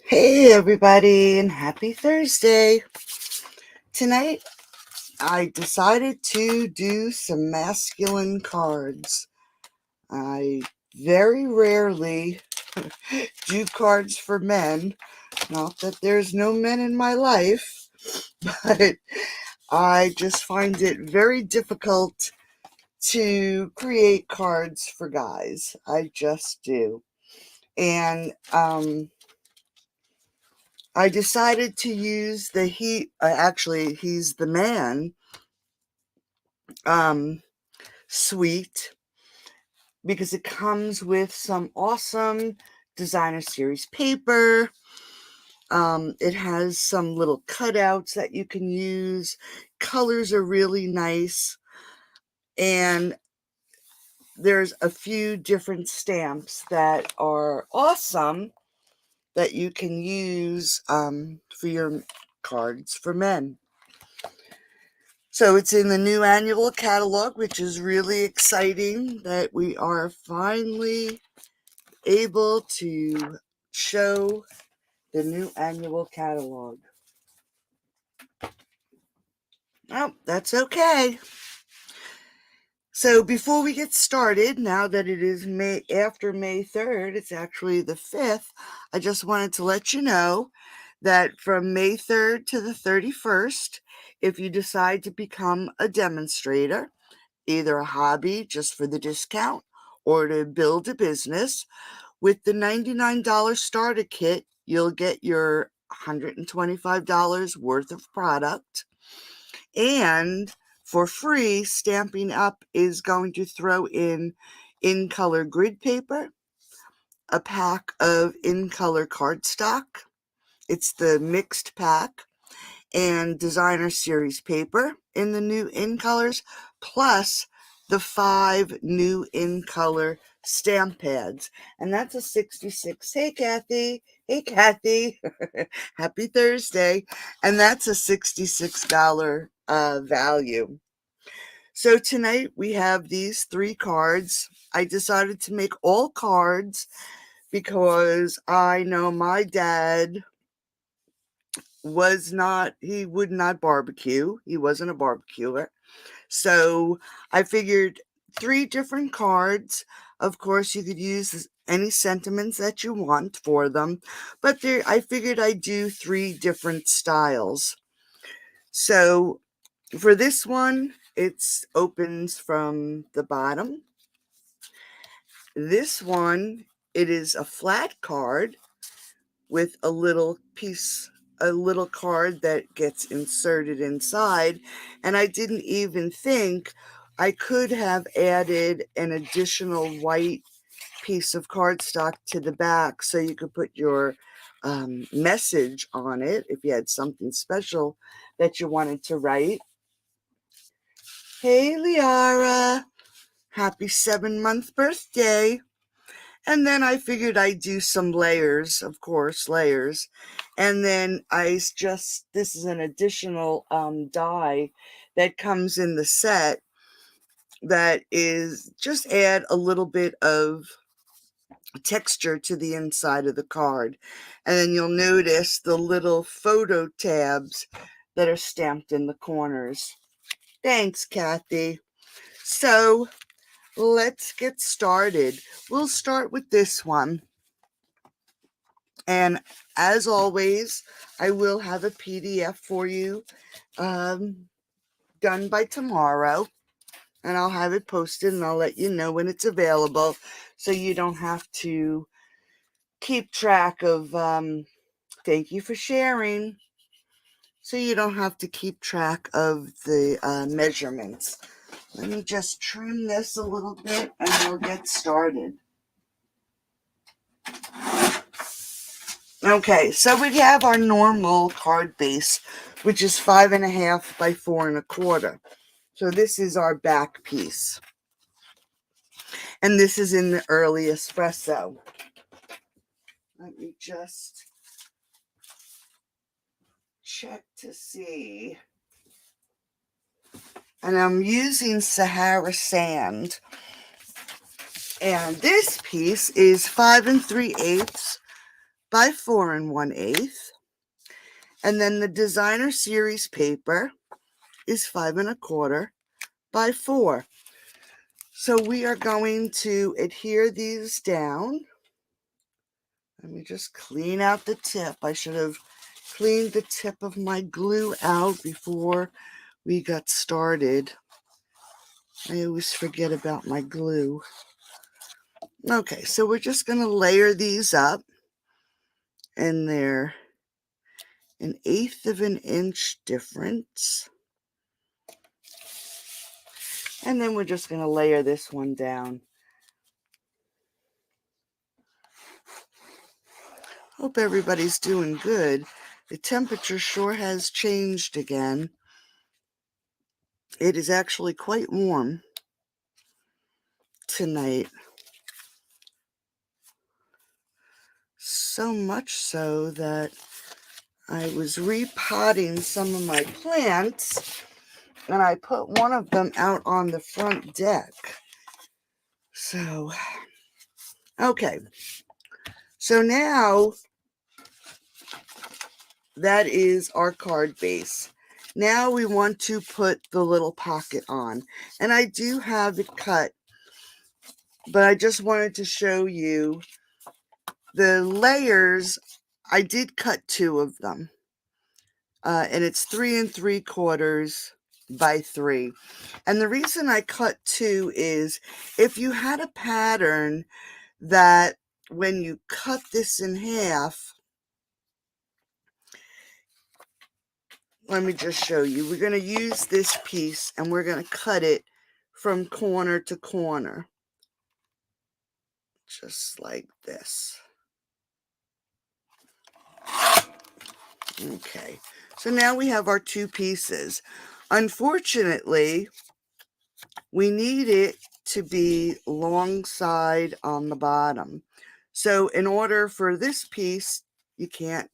Hey everybody, and happy Thursday. Tonight I decided to do some masculine cards. I very rarely do cards for men. Not that there's no men in my life, but I just find it very difficult to create cards for guys. I just do. And I decided to use the he's the man suite because it comes with some awesome designer series paper. It has some little cutouts that you can use. Colors are really nice, and there's a few different stamps that are awesome that you can use for your cards for men. So it's in the new annual catalog, which is really exciting that we are finally able to show the new annual catalog. Oh, that's okay. So before we get started, now that it is after May 3rd, it's actually the 5th, I just wanted to let you know that from May 3rd to the 31st, if you decide to become a demonstrator, either a hobby just for the discount or to build a business, with the $99 starter kit, you'll get your $125 worth of product. And for free, Stamping Up is going to throw in color grid paper, a pack of in color cardstock. It's the mixed pack, and designer series paper in the new in colors, plus the 5 new in color stamp pads. And that's a 66. Hey Kathy. Hey Kathy. Happy Thursday. And that's a $66 value. So tonight we have these 3 cards. I decided to make all cards because I know my dad he would not barbecue. He wasn't a barbecuer. So I figured 3 different cards. Of course, you could use any sentiments that you want for them, but I figured I'd do 3 different styles. So for this one, it opens from the bottom. This one, it is a flat card with a little card that gets inserted inside. And I didn't even think I could have added an additional white piece of cardstock to the back so you could put your message on it if you had something special that you wanted to write. Hey Liara, happy 7-month birthday. And then I figured I'd do some layers, of course, layers. And then this is an additional die that comes in the set that is just add a little bit of texture to the inside of the card. And then you'll notice the little photo tabs that are stamped in the corners. Thanks, Kathy. So let's get started. We'll start with this one. And as always, I will have a PDF for you done by tomorrow. And I'll have it posted and I'll let you know when it's available so you don't have to keep track of, thank you for sharing, so you don't have to keep track of the measurements. Let me just trim this a little bit and we'll get started. Okay, so we have our normal card base, which is 5.5 by 4.25. So this is our back piece. And this is in the early espresso. Let me just check to see. And I'm using Sahara sand. And this piece is 5 3/8 by 4 1/8. And then the designer series paper is 5 1/4 by 4. So we are going to adhere these down. Let me just clean out the tip. I should have cleaned the tip of my glue out before we got started. I always forget about my glue. Okay, so we're just going to layer these up, and they're 1/8 of an inch difference. And then we're just going to layer this one down. Hope everybody's doing good. The temperature sure has changed again. It is actually quite warm tonight. So much so that I was repotting some of my plants, and I put one of them out on the front deck. So, okay. So now that is our card base. Now we want to put the little pocket on. And I do have it cut, but I just wanted to show you the layers. I did cut 2 of them. And it's 3 3/4 by 3. And the reason I cut 2 is if you had a pattern that when you cut this in half, let me just show you. We're going to use this piece and we're going to cut it from corner to corner. Just like this. Okay. So now we have our 2 pieces. Unfortunately, we need it to be long side on the bottom. So in order for this piece, you can't,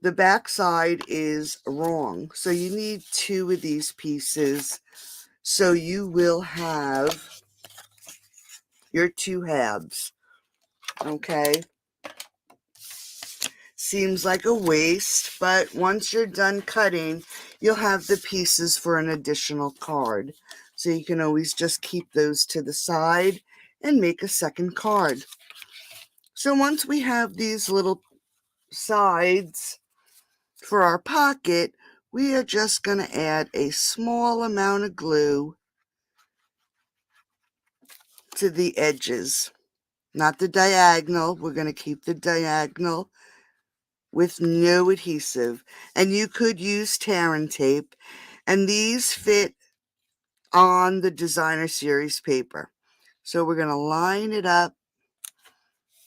the back side is wrong. So you need 2 of these pieces. So you will have your 2 halves. Okay. Seems like a waste, but once you're done cutting, you'll have the pieces for an additional card. So you can always just keep those to the side and make a second card. So once we have these little sides for our pocket, we are just going to add a small amount of glue to the edges. Not the diagonal. We're going to keep the diagonal with no adhesive. And you could use tear and tape. And these fit on the designer series paper. So we're going to line it up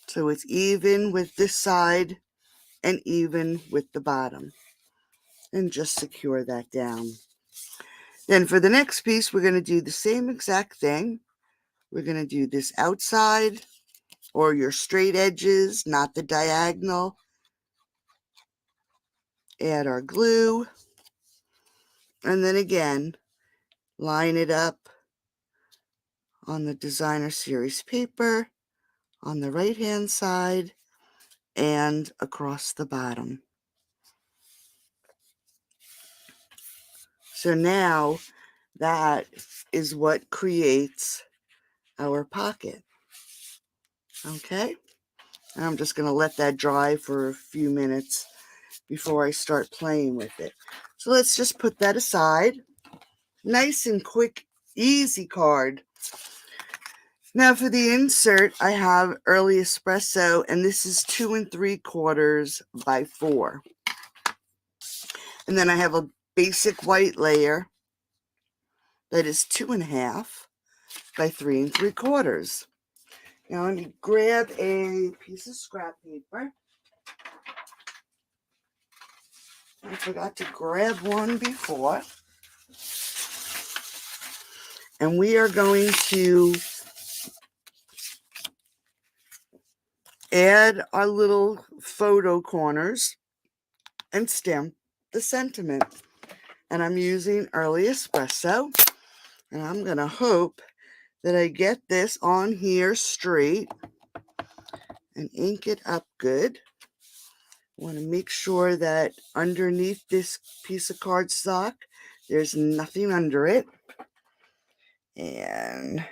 so it's even with this side and even with the bottom. And just secure that down. Then for the next piece, we're going to do the same exact thing. We're going to do this outside or your straight edges, not the diagonal. Add our glue. And then again, line it up on the designer series paper on the right hand side and across the bottom. So now that is what creates our pocket. Okay, and I'm just going to let that dry for a few minutes before I start playing with it. So let's just put that aside. Nice and quick, easy card. Now for the insert, I have Early Espresso, and this is 2 3/4 by 4. And then I have a basic white layer that is 2 1/2 by 3 3/4. Now let me grab a piece of scrap paper. I forgot to grab one before. And we are going to add our little photo corners and stamp the sentiment. And I'm using Early Espresso. And I'm going to hope that I get this on here straight. and ink it up good. Want to make sure that underneath this piece of cardstock, there's nothing under it. And,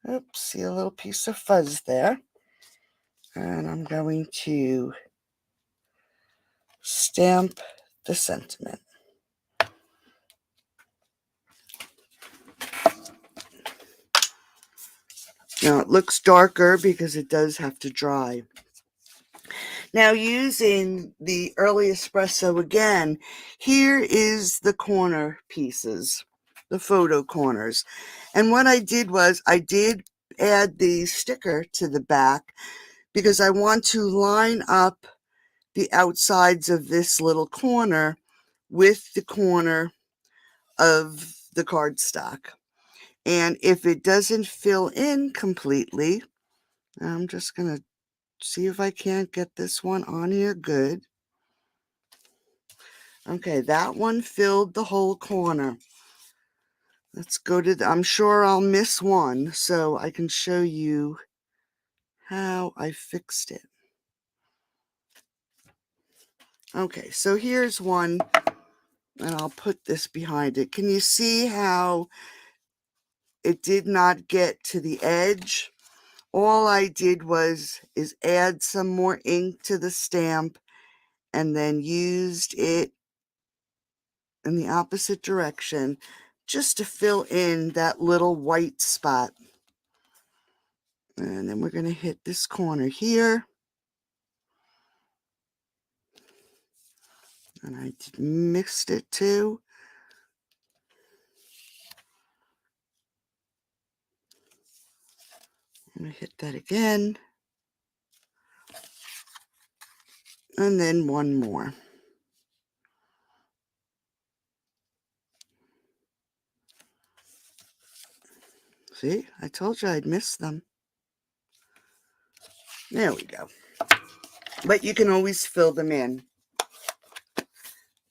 oops, see a little piece of fuzz there. And I'm going to stamp the sentiment. Now it looks darker because it does have to dry. Now using the early espresso again, here is the corner pieces, the photo corners. And what I did was I did add the sticker to the back because I want to line up the outsides of this little corner with the corner of the cardstock. And if it doesn't fill in completely, I'm just going to see if I can't get this one on here good. Okay, that one filled the whole corner. Let's go to I'm sure I'll miss one, so I can show you how I fixed it. Okay, so here's one, and I'll put this behind it. Can you see how it did not get to the edge? All I did is add some more ink to the stamp and then used it in the opposite direction just to fill in that little white spot. And then we're going to hit this corner here. And I mixed it too. I'm going to hit that again. And then one more. See, I told you I'd miss them. There we go. But you can always fill them in.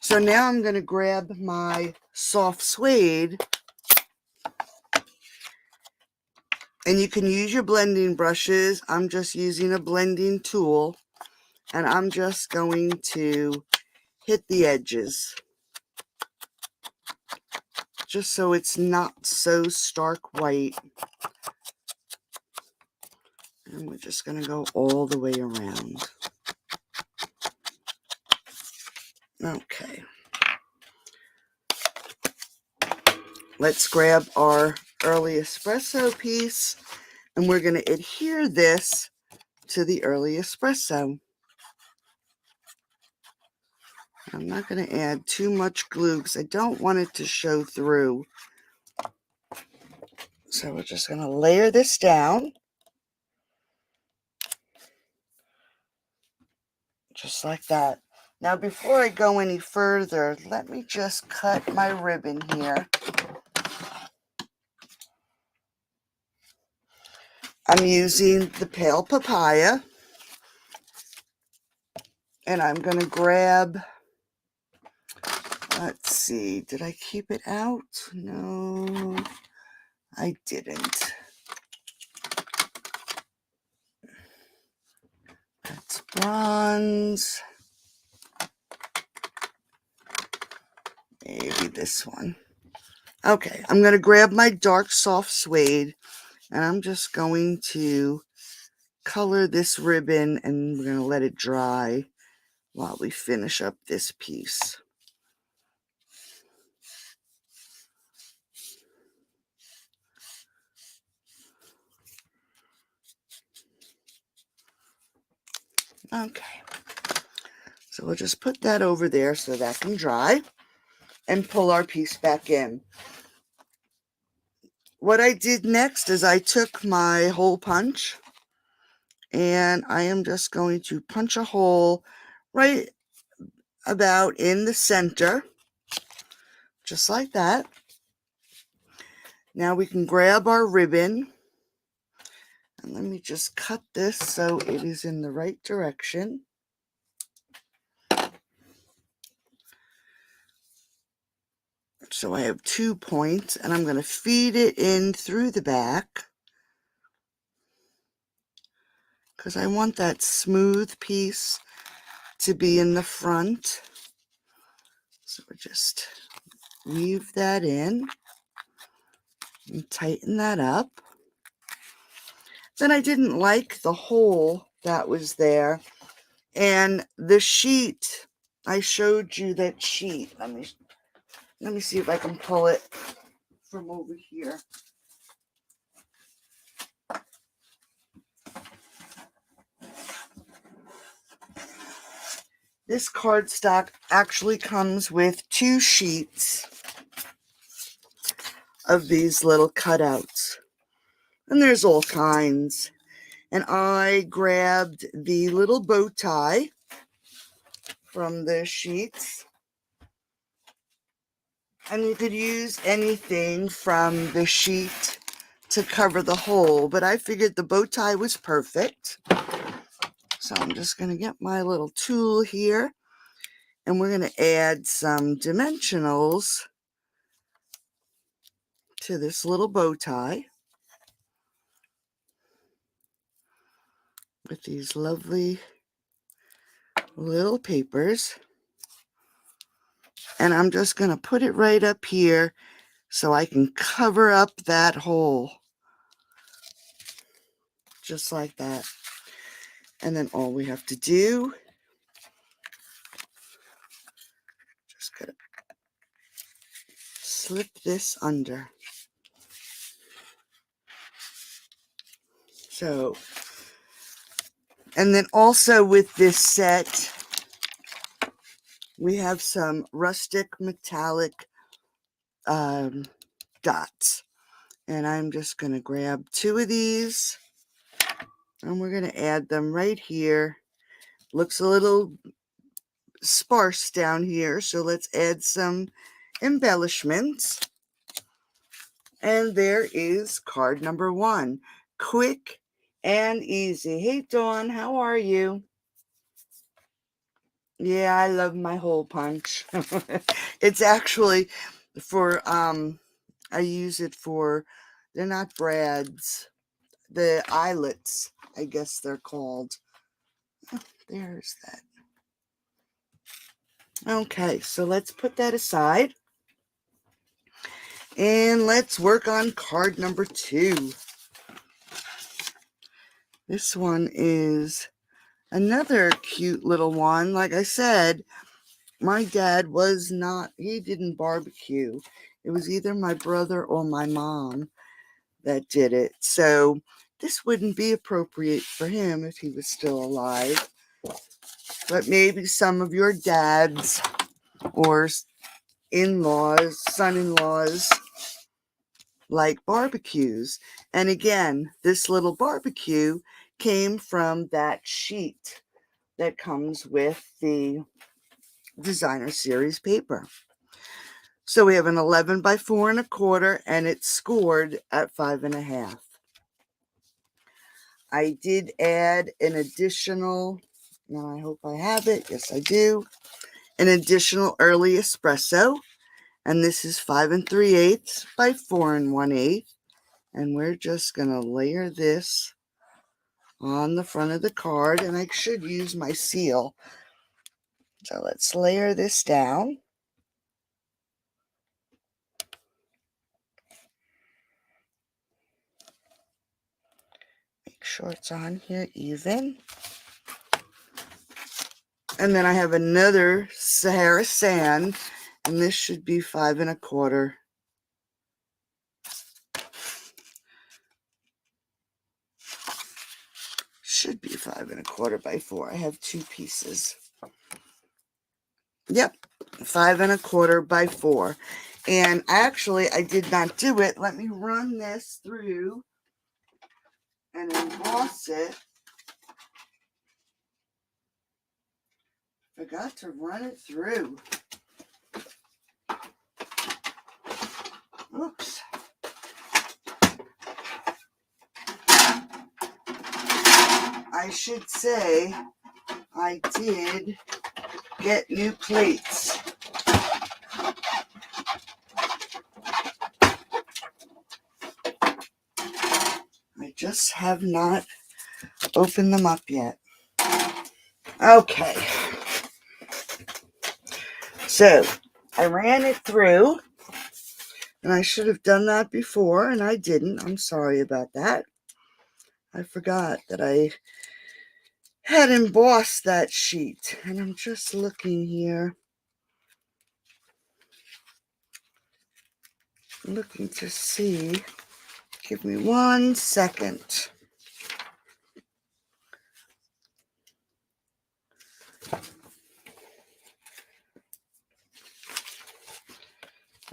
So now I'm going to grab my soft suede. And you can use your blending brushes. I'm just using a blending tool. And I'm just going to hit the edges. Just so it's not so stark white. And we're just going to go all the way around. Okay. Let's grab our early espresso piece, and we're going to adhere this to the early espresso. I'm not going to add too much glue because I don't want it to show through. So we're just going to layer this down. Just like that. Now before I go any further, let me just cut my ribbon here. I'm using the pale papaya. And I'm going to grab, let's see, did I keep it out? No, I didn't. That's bronze. Maybe this one. Okay, I'm going to grab my dark soft suede, and I'm just going to color this ribbon, and we're going to let it dry while we finish up this piece. Okay, so we'll just put that over there so that can dry and pull our piece back in. What I did next is I took my hole punch and I am just going to punch a hole right about in the center, just like that. Now we can grab our ribbon, and let me just cut this so it is in the right direction. So I have 2 points, and I'm going to feed it in through the back. because I want that smooth piece to be in the front. So we just weave that in and tighten that up. Then I didn't like the hole that was there. And the sheet, I showed you that sheet. Let me see if I can pull it from over here. This cardstock actually comes with 2 sheets of these little cutouts. And there's all kinds. And I grabbed the little bow tie from the sheets. And you could use anything from the sheet to cover the hole, but I figured the bow tie was perfect. So I'm just going to get my little tool here, and we're going to add some dimensionals to this little bow tie with these lovely little papers. And I'm just going to put it right up here so I can cover up that hole. Just like that. And then all we have to do, just gotta slip this under. So, and then also with this set, we have some rustic metallic dots. And I'm just going to grab 2 of these, and we're going to add them right here. Looks a little sparse down here, so let's add some embellishments. And there is card number 1. Quick and easy. Hey, Dawn, how are you? Yeah, I love my hole punch. It's actually for, I use it for, they're not brads, the eyelets, I guess they're called. Oh, there's that. Okay, so let's put that aside. And let's work on card number 2. This one is another cute little one. Like I said, my dad was not, he didn't barbecue. It was either my brother or my mom that did it. So this wouldn't be appropriate for him if he was still alive. But maybe some of your dads or in-laws, son-in-laws, like barbecues. And again, this little barbecue came from that sheet that comes with the designer series paper. So we have an 11 by 4 1/4, and it's scored at 5 1/2. I did add an additional, now I hope I have it, yes I do, an additional early espresso, and this is 5 3/8 by 4 1/8, and we're just going to layer this on the front of the card, and I should use my seal. So let's layer this down. Make sure it's on here even. And then I have another Sahara Sand, and this should be 5 1/4. Should be 5 1/4 by 4. I have 2 pieces. Yep, 5 1/4 by 4. And actually, I did not do it. Let me run this through and emboss it. Forgot to run it through. Oops. I should say I did get new plates. I just have not opened them up yet. Okay. So I ran it through, and I should have done that before, and I didn't. I'm sorry about that. I forgot that I had embossed that sheet, and I'm just looking here. Looking to see. Give me 1 second.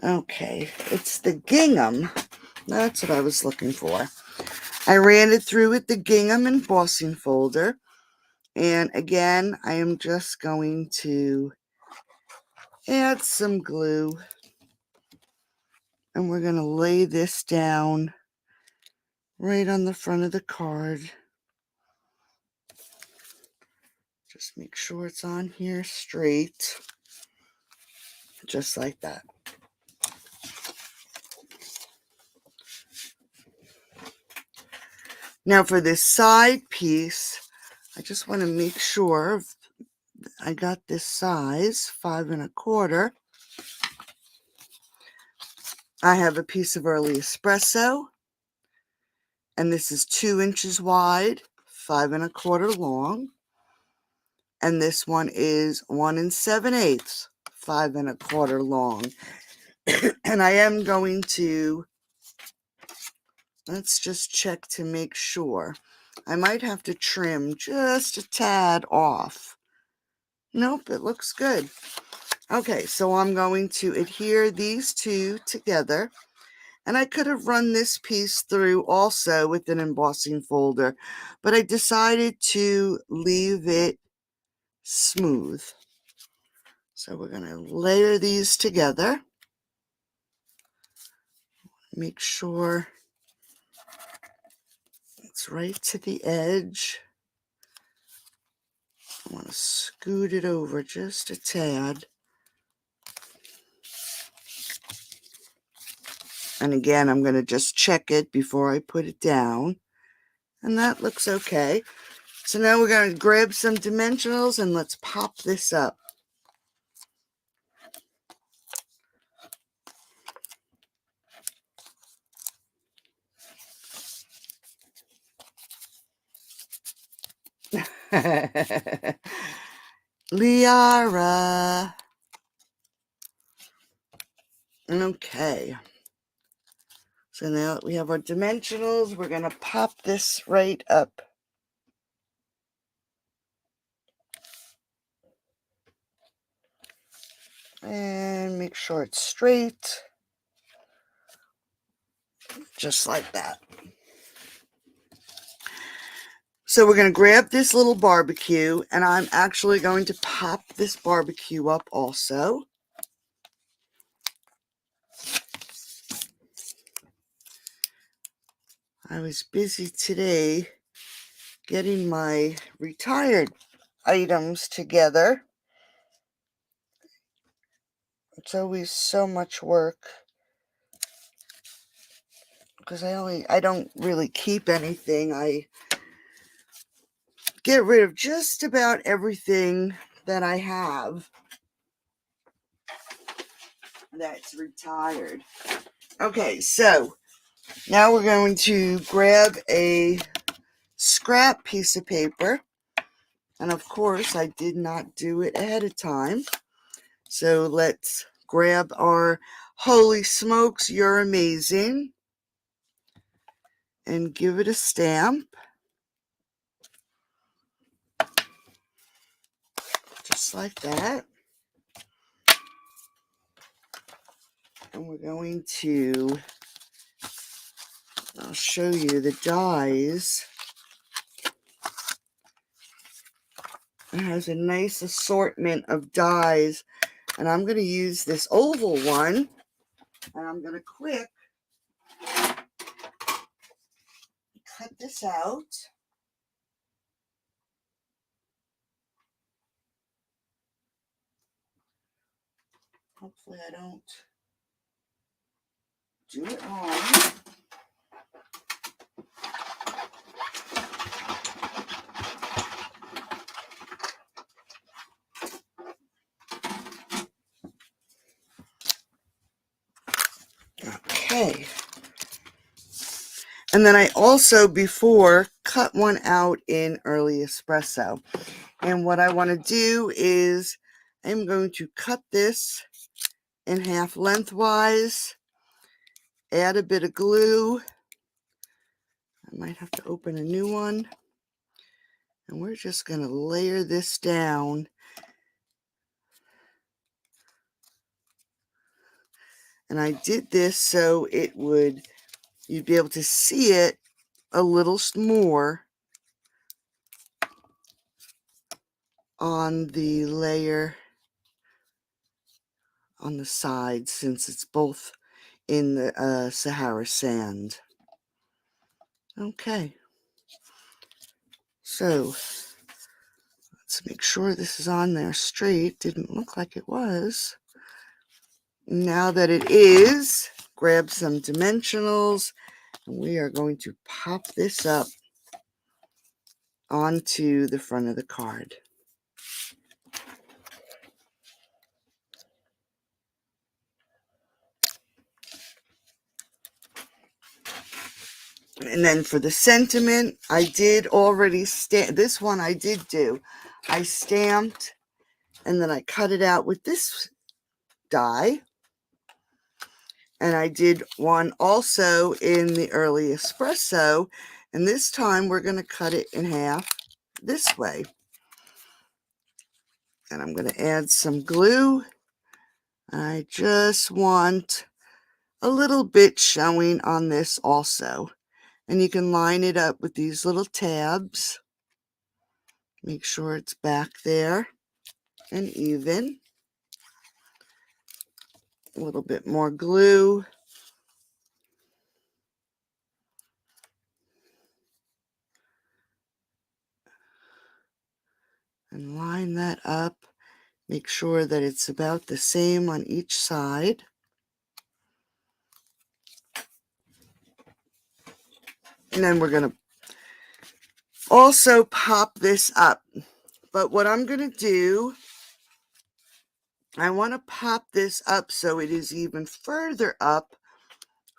Okay, it's the gingham. That's what I was looking for. I ran it through with the gingham embossing folder. And again, I am just going to add some glue. And we're going to lay this down right on the front of the card. Just make sure it's on here straight. Just like that. Now for this side piece, I just want to make sure I got this size, 5 1/4. I have a piece of early espresso, and this is 2 inches wide, 5 1/4 long. And this one is 1 7/8, 5 1/4 long. And I am going to, let's just check to make sure. I might have to trim just a tad off. Nope, it looks good. Okay, so I'm going to adhere these two together. And I could have run this piece through also with an embossing folder, but I decided to leave it smooth. So we're going to layer these together. Make sure it's right to the edge. I want to scoot it over just a tad. And again, I'm going to just check it before I put it down. And that looks okay. So now we're going to grab some dimensionals and let's pop this up. Liara. Okay. So now that we have our dimensionals, we're going to pop this right up. And make sure it's straight. Just like that. So we're going to grab this little barbecue, and I'm actually going to pop this barbecue up also. I was busy today getting my retired items together. It's always so much work because I don't really keep anything. I get rid of just about everything that I have that's retired. Okay, so now we're going to grab a scrap piece of paper. And of course, I did not do it ahead of time. So let's grab our Holy Smokes, You're Amazing and give it a stamp. Just like that. And we're going to, I'll show you the dies. It has a nice assortment of dies. And I'm going to use this oval one. And I'm going to quick cut this out. Hopefully I don't do it wrong. Okay. And then I also, before, cut one out in early espresso. And what I want to do is I'm going to cut this in half lengthwise, add a bit of glue. I might have to open a new one. And we're just going to layer this down. And I did this so you'd be able to see it a little more on the layer on the sides, since it's both in the Sahara sand. Okay. So let's make sure this is on there straight. Didn't look like it was. Now that it is, grab some dimensionals, and we are going to pop this up onto the front of the card. And then for the sentiment, I did already stamp. This one I did do. I stamped, and then I cut it out with this die. And I did one also in the early espresso. And this time we're going to cut it in half this way. And I'm going to add some glue. I just want a little bit showing on this also. And you can line it up with these little tabs. Make sure it's back there and even. A little bit more glue. And line that up. Make sure that it's about the same on each side. And then we're going to also pop this up. But what I'm going to do, I want to pop this up so it is even further up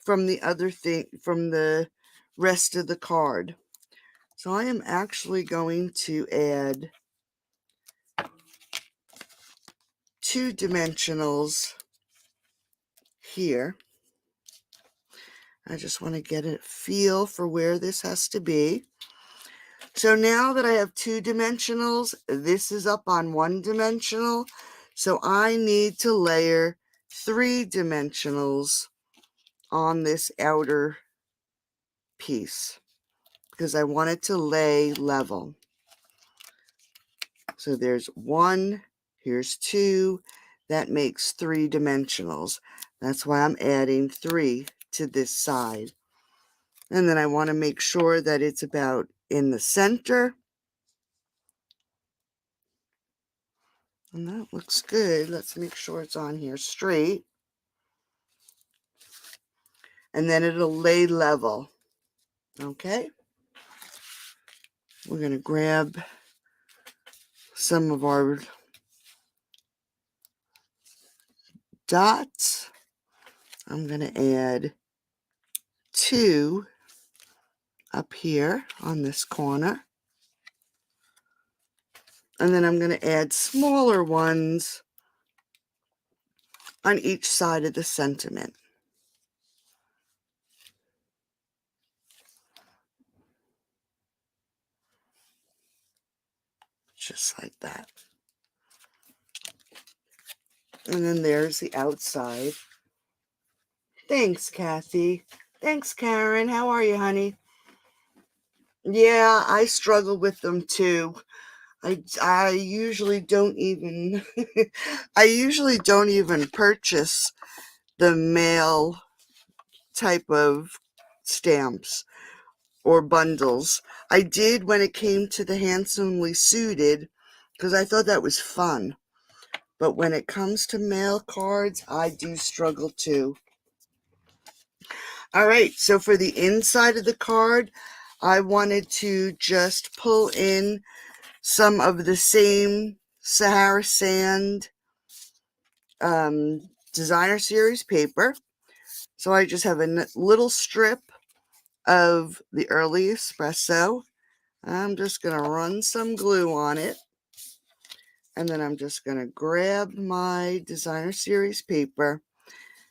from the other thing, from the rest of the card. So I am actually going to add 2 dimensionals here. I just want to get a feel for where this has to be. So now that I have 2 dimensionals, this is up on 1 dimensional. So I need to layer 3 dimensionals on this outer piece because I want it to lay level. So there's 1, here's 2, that makes 3 dimensionals. That's why I'm adding 3 to this side. And then I want to make sure that it's about in the center. And that looks good. Let's make sure it's on here straight. And then it'll lay level. Okay? We're going to grab some of our dots. I'm going to add 2 up here on this corner. And then I'm going to add smaller ones on each side of the sentiment. Just like that. And then there's the outside. Thanks, Kathy. Thanks, Karen. How are you, honey? Yeah, I struggle with them too. I usually don't even I usually don't even purchase the mail type of stamps or bundles. I did when it came to the Handsomely Suited because I thought that was fun. But when it comes to mail cards, I do struggle too. All right, so for the inside of the card, I wanted to just pull in some of the same Sahara Sand designer series paper. So I just have a little strip of the early espresso. I'm just going to run some glue on it. And then I'm just going to grab my designer series paper.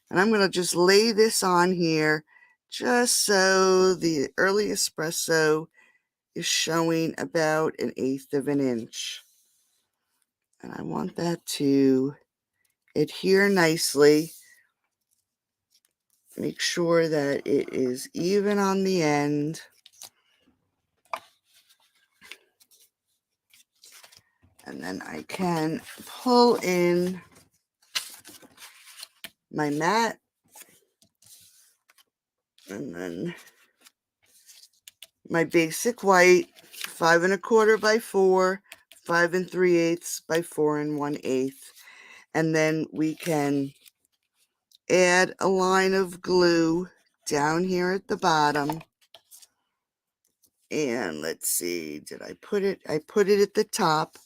And I'm going to just lay this on here just so the early espresso is showing about 1/8 of an inch. And I want that to adhere nicely. Make sure that it is even on the end. And then I can pull in my mat. And then my basic white, 5 1/4 by 4, 5 3/8 by 4 1/8. And then we can add a line of glue down here at the bottom. And let's see, did I put it? I put it at the top,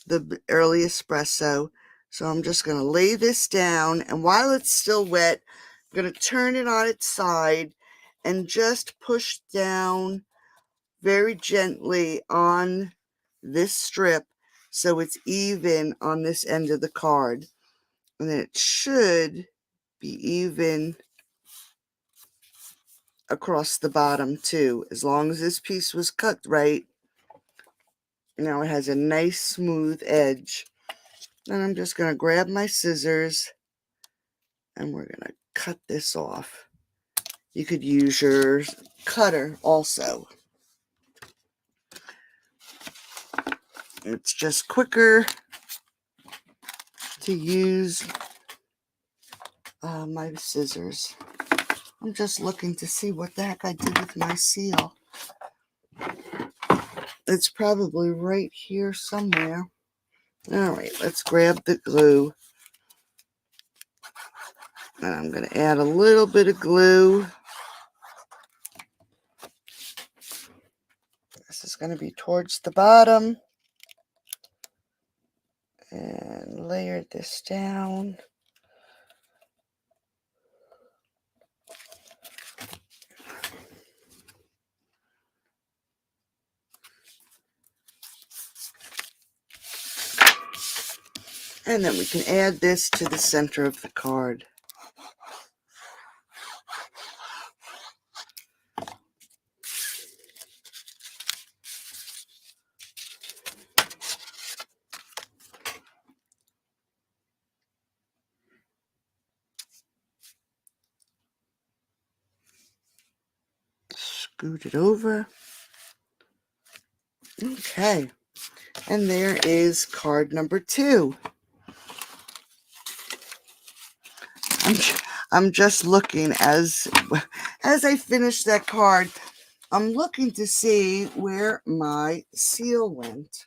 the early espresso. So I'm just going to lay this down. And while it's still wet, I'm going to turn it on its side and just push down very gently on this strip so it's even on this end of the card. And then it should be even across the bottom too, as long as this piece was cut right. Now it has a nice smooth edge. Then I'm just going to grab my scissors and we're going to cut this off. You could use your cutter also. It's just quicker to use my scissors. I'm just looking to see what the heck I did with my seal. It's probably right here somewhere. All right, let's grab the glue. And I'm going to add a little bit of glue. This is going to be towards the bottom. And layer this down. And then we can add this to the center of the card. Scoot it over. Okay. And there is card number 2. I'm just looking as I finish that card. I'm looking to see where my seal went.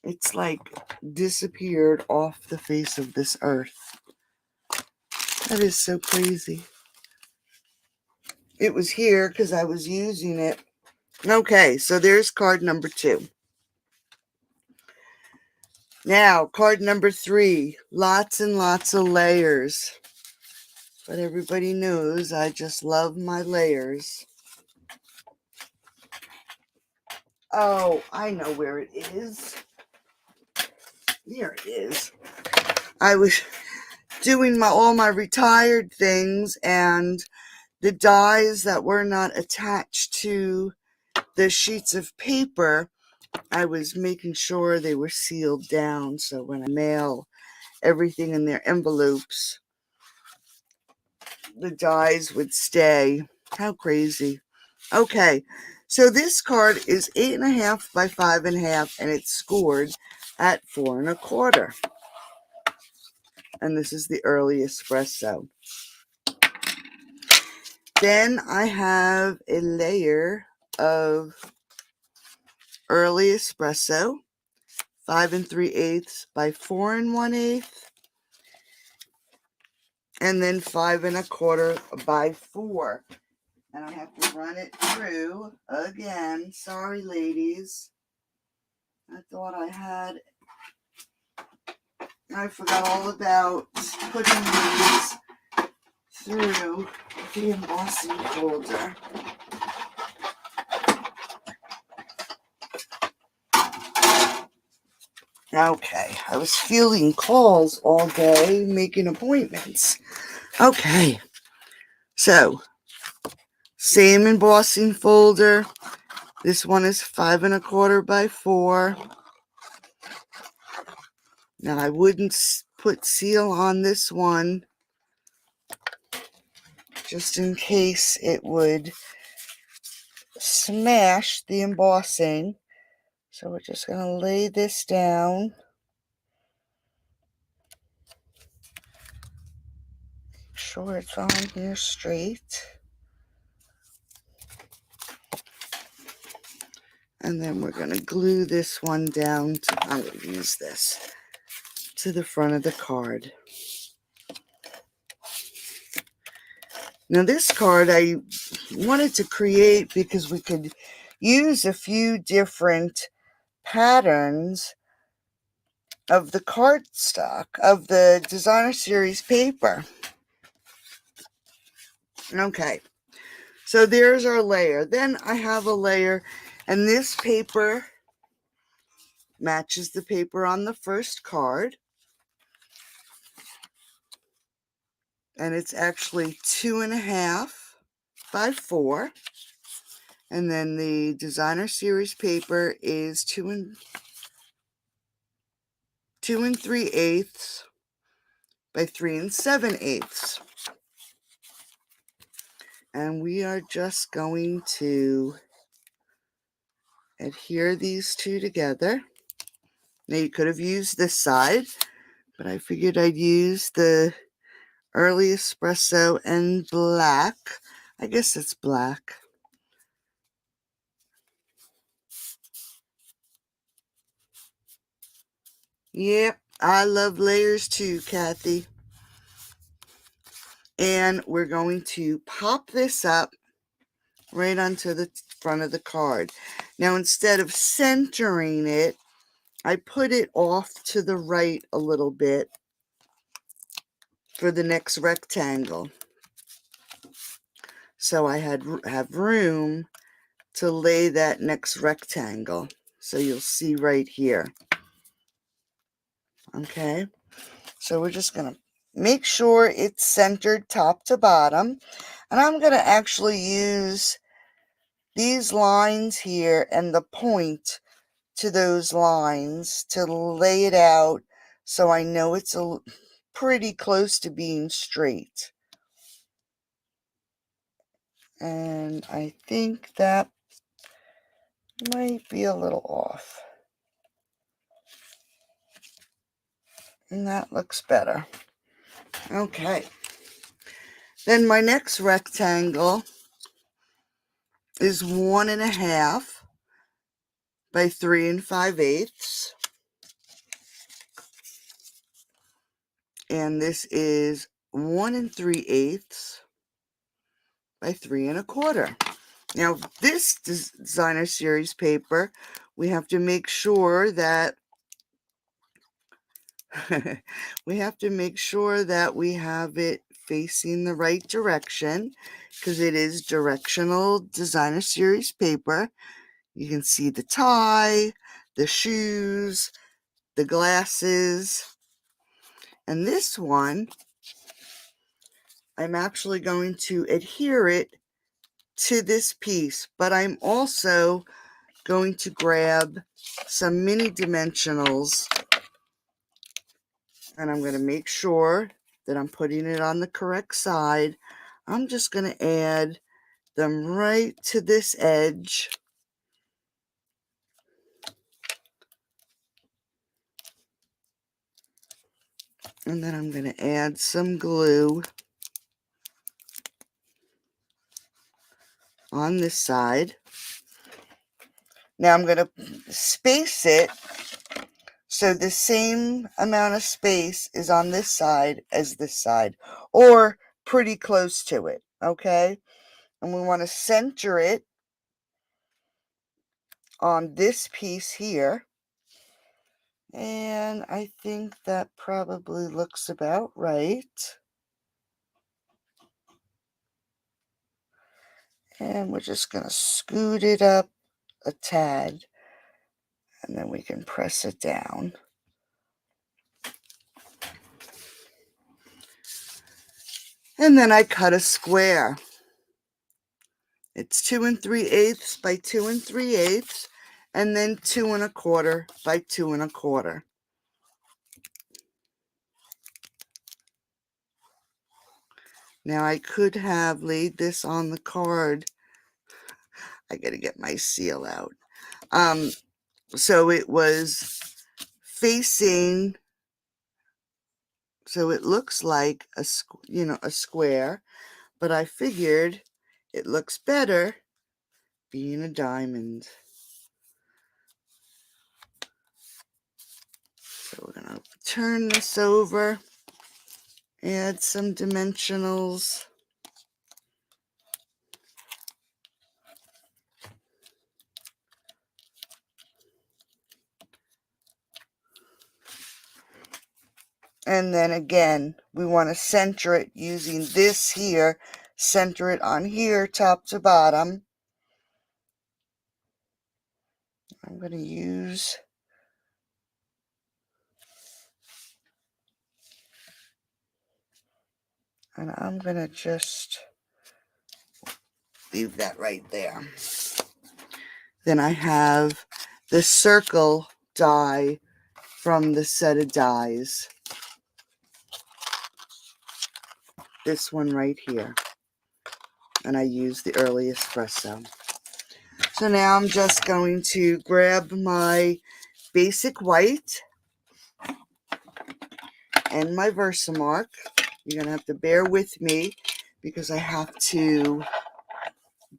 It's like disappeared off the face of this earth. That is so crazy. It was here because I was using it. Okay, so there's card number 2. Now, card number 3. Lots and lots of layers. But everybody knows I just love my layers. Oh, I know where it is. Here it is. I was doing all my retired things, and the dies that were not attached to the sheets of paper, I was making sure they were sealed down, so when I mail everything in their envelopes, the dies would stay. How crazy. Okay, so this card is 8 1/2 by 5 1/2, and it's scored at 4 1/4. And this is the early espresso. Then I have a layer of early espresso, 5 3/8 by 4 1/8, and then 5 1/4 by 4. And I have to run it through again. Sorry, ladies. I thought I forgot all about putting these through the embossing folder. Okay, I was fielding calls all day, making appointments. Okay, so same embossing folder. This one is 5 1/4 by 4. Now I wouldn't put seal on this one just in case it would smash the embossing. So we're just going to lay this down. Make sure it's on here straight. And then we're going to glue this one down I'm going to use this to the front of the card. Now this card I wanted to create because we could use a few different patterns of the cardstock of the designer series paper. Okay, so there's our layer. Then I have a layer, and this paper matches the paper on the first card. And it's actually 2 1/2 by 4. And then the designer series paper is 2 3/8 by 3 7/8. And we are just going to adhere these two together. Now you could have used this side, but I figured I'd use the early espresso and black. I guess it's black. Yep, I love layers too, Kathy. And we're going to pop this up right onto the front of the card. Now, instead of centering it, I put it off to the right a little bit for the next rectangle. So I have room to lay that next rectangle. So you'll see right here. Okay, so we're just going to make sure it's centered top to bottom. And I'm going to actually use these lines here and the point to those lines to lay it out so I know it's pretty close to being straight. And I think that might be a little off. And that looks better. Okay. Then my next rectangle is 1 1/2 by 3 5/8. And this is 1 3/8 by 3 1/4. Now, this designer series paper, we have to make sure that we have it facing the right direction because it is directional designer series paper. You can see the tie, the shoes, the glasses. And this one, I'm actually going to adhere it to this piece, but I'm also going to grab some mini dimensionals, and I'm going to make sure that I'm putting it on the correct side. I'm just going to add them right to this edge. And then I'm going to add some glue on this side. Now I'm going to space it so the same amount of space is on this side as this side, or pretty close to it, okay? And we want to center it on this piece here. And I think that probably looks about right. And we're just going to scoot it up a tad, and then we can press it down. And then I cut a square. It's 2 3/8 by 2 3/8, and then 2 1/4 by 2 1/4. Now I could have laid this on the card. I got to get my seal out. So it was facing, so it looks like a square, but I figured it looks better being a diamond. So we're going to turn this over, add some dimensionals. And then again, we want to center it using this here, center it on here, top to bottom. I'm going to use and I'm going to just leave that right there. Then I have the circle die from the set of dies. This one right here. And I use the early espresso. So now I'm just going to grab my basic white and my Versamark. You're going to have to bear with me because I have to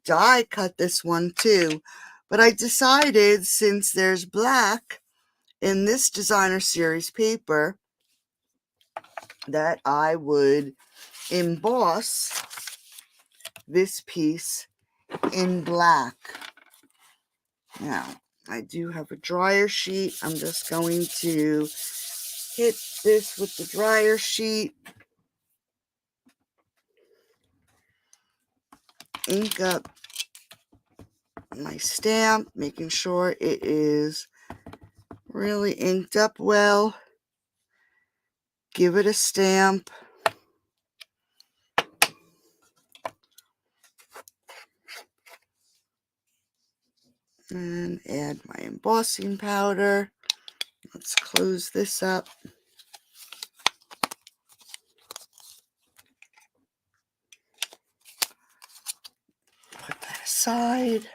die cut this one too. But I decided, since there's black in this designer series paper, that I would emboss this piece in black. Now, I do have a dryer sheet. I'm just going to hit this with the dryer sheet, ink up my stamp, making sure it is really inked up well. Give it a stamp. And add my embossing powder. Let's close this up. Put that aside.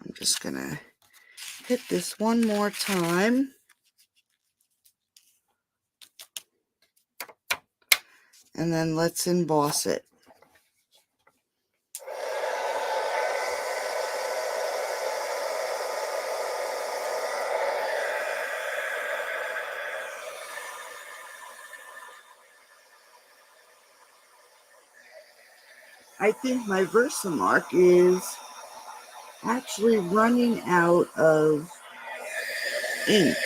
I'm just going to hit this one more time. And then let's emboss it. I think my Versamark is actually running out of ink.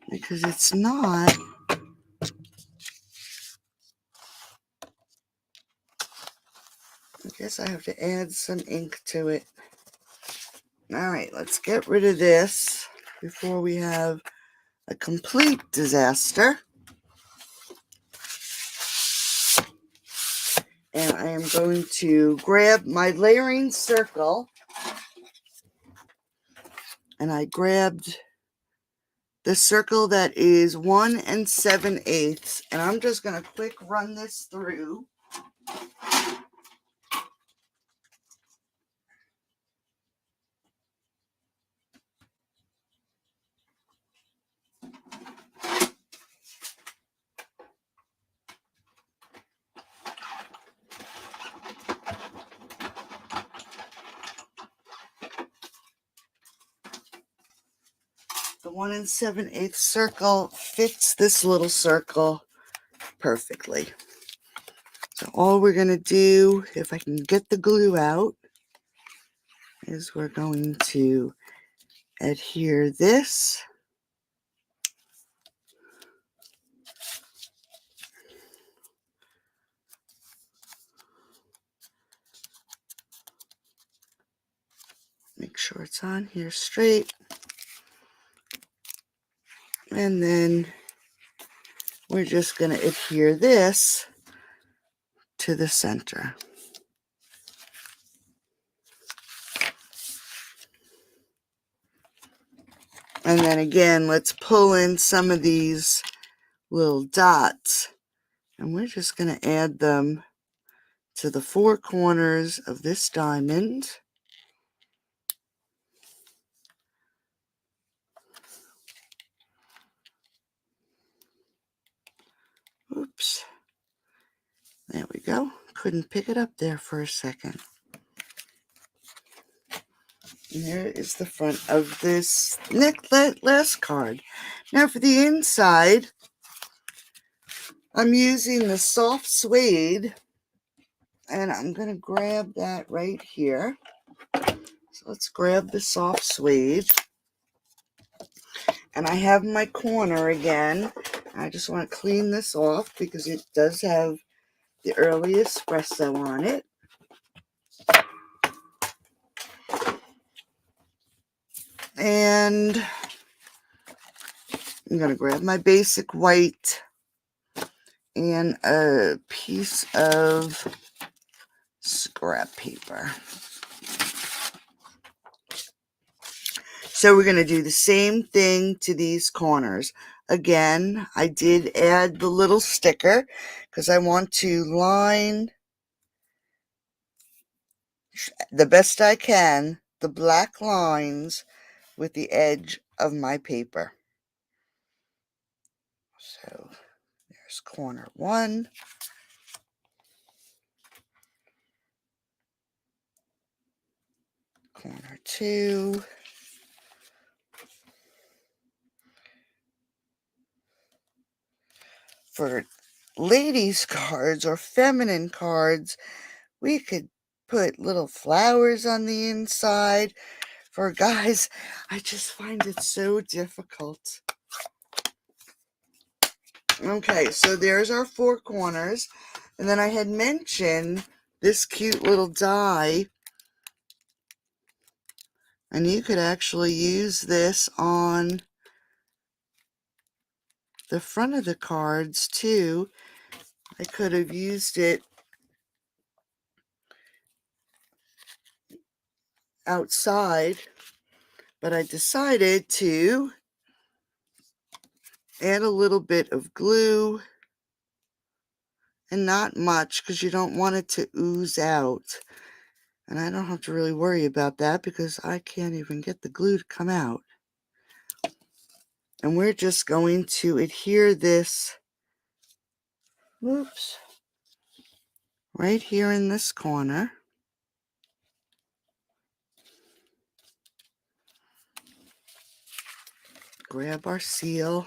Because it's not. I guess I have to add some ink to it. All right, let's get rid of this before we have a complete disaster. And I am going to grab my layering circle. And I grabbed the circle that is 1 7/8. And I'm just going to quick run this through. The 1 7/8 circle fits this little circle perfectly. So all we're going to do, if I can get the glue out, is we're going to adhere this. Make sure it's on here straight. And then we're just going to adhere this to the center. And then again, let's pull in some of these little dots. And we're just going to add them to the four corners of this diamond. Oops. There we go. Couldn't pick it up there for a second. And there is the front of this last card. Now for the inside, I'm using the soft suede, and I'm going to grab that right here. So let's grab the soft suede. And I have my corner again. I just want to clean this off because it does have the early espresso on it. And I'm going to grab my basic white and a piece of scrap paper. So we're going to do the same thing to these corners. Again, I did add the little sticker because I want to line the best I can the black lines with the edge of my paper. So there's corner 1. Corner 2. For ladies' cards or feminine cards, we could put little flowers on the inside. For guys, I just find it so difficult. Okay, so there's our four corners. And then I had mentioned this cute little die. And you could actually use this on the front of the cards too. I could have used it outside, but I decided to add a little bit of glue, and not much because you don't want it to ooze out. And I don't have to really worry about that because I can't even get the glue to come out. And we're just going to adhere this, whoops, right here in this corner. Grab our seal.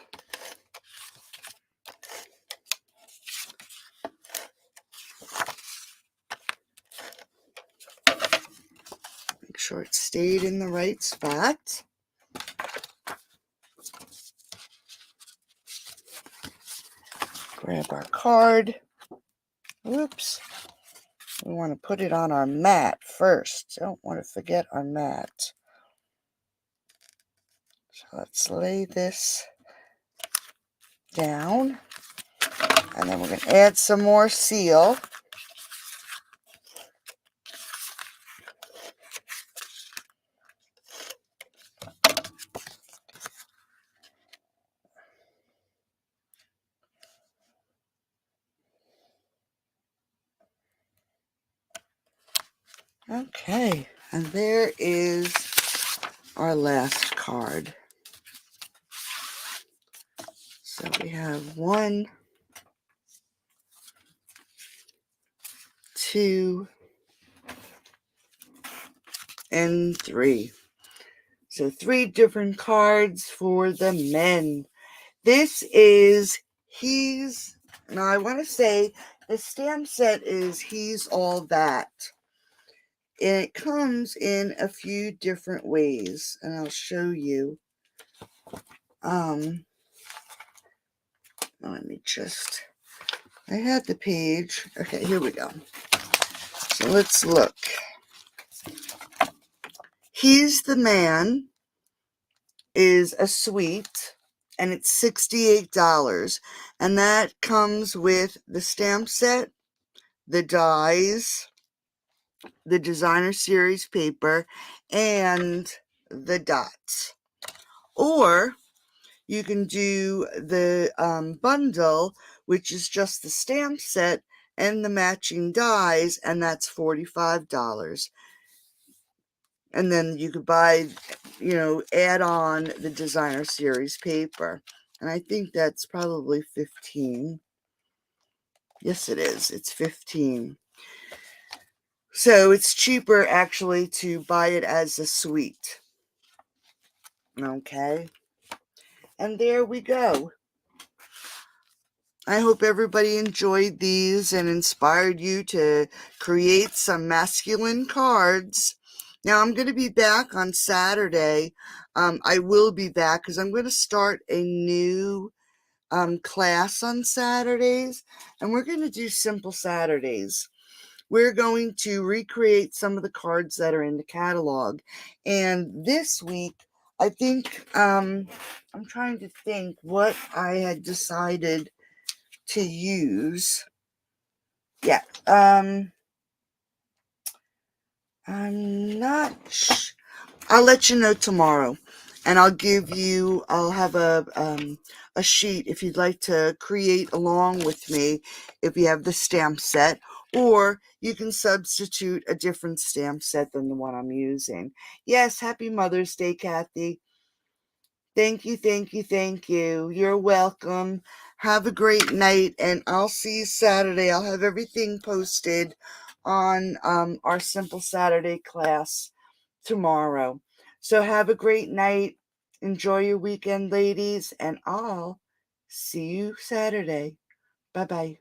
Make sure it stayed in the right spot. Grab our card. Whoops. We want to put it on our mat first. Don't want to forget our mat. So let's lay this down. And then we're going to add some more seal. Okay, and there is our last card. So we have 1, 2, and 3. So 3 different cards for the men. This is now I want to say The stamp set is He's All That. And it comes in a few different ways, and I'll show you. Let me just, I had the page. Okay, here we go. So let's look. He's the Man is a suite, and it's $68. And that comes with the stamp set, the dies, the designer series paper, and the dots. Or you can do the bundle, which is just the stamp set and the matching dies, and that's $45. And then you could buy, add on the designer series paper. And I think that's probably 15. Yes, it is. It's 15. So it's cheaper actually to buy it as a suite. Okay. And there we go. I hope everybody enjoyed these and inspired you to create some masculine cards. Now, I'm going to be back on Saturday. I will be back because I'm going to start a new class on Saturdays, and we're going to do Simple Saturdays. We're going to recreate some of the cards that are in the catalog. And this week, I think, I'm trying to think what I had decided to use. Yeah, I'm not I'll let you know tomorrow, and I'll have a sheet if you'd like to create along with me if you have the stamp set, or you can substitute a different stamp set than the one I'm using. Yes, happy Mother's Day, Kathy. Thank you, thank you, thank you. You're welcome. Have a great night, and I'll see you Saturday. I'll have everything posted on our Simple Saturday class tomorrow. So have a great night. Enjoy your weekend, ladies, and I'll see you Saturday. Bye-bye.